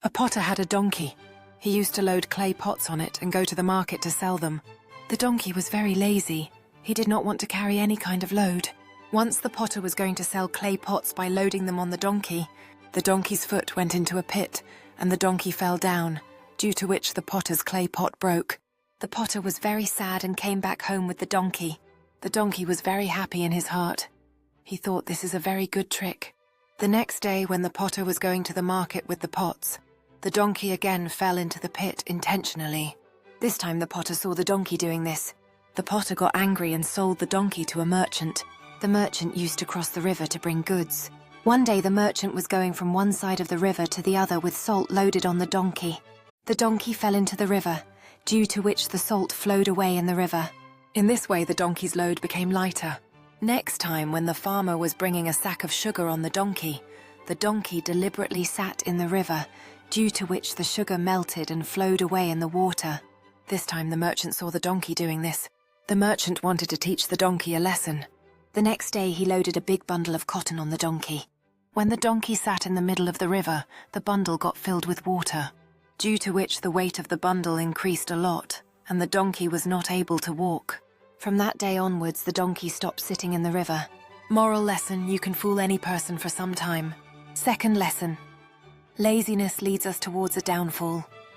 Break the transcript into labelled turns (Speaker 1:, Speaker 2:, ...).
Speaker 1: A potter had a donkey. He used to load clay pots on it and go to the market to sell them. The donkey was very lazy. He did not want to carry any kind of load. Once the potter was going to sell clay pots by loading them on the donkey's foot went into a pit and the donkey fell down, due to which the potter's clay pot broke. The potter was very sad and came back home with the donkey. The donkey was very happy in his heart. He thought, this is a very good trick. The next day, when the potter was going to the market with the pots, the donkey again fell into the pit intentionally. This time the potter saw the donkey doing this. The potter got angry and sold the donkey to a merchant. The merchant used to cross the river to bring goods. One day the merchant was going from one side of the river to the other with salt loaded on the donkey. The donkey fell into the river, due to which the salt flowed away in the river. In this way the donkey's load became lighter. Next time, when the farmer was bringing a sack of sugar on the donkey deliberately sat in the river, due to which the sugar melted and flowed away in the water. This time the merchant saw the donkey doing this. The merchant wanted to teach the donkey a lesson. The next day he loaded a big bundle of cotton on the donkey. When the donkey sat in the middle of the river, the bundle got filled with water, due to which the weight of the bundle increased a lot, and the donkey was not able to walk. From that day onwards, the donkey stopped sitting in the river. Moral lesson: you can fool any person for some time. Second lesson: laziness leads us towards a downfall.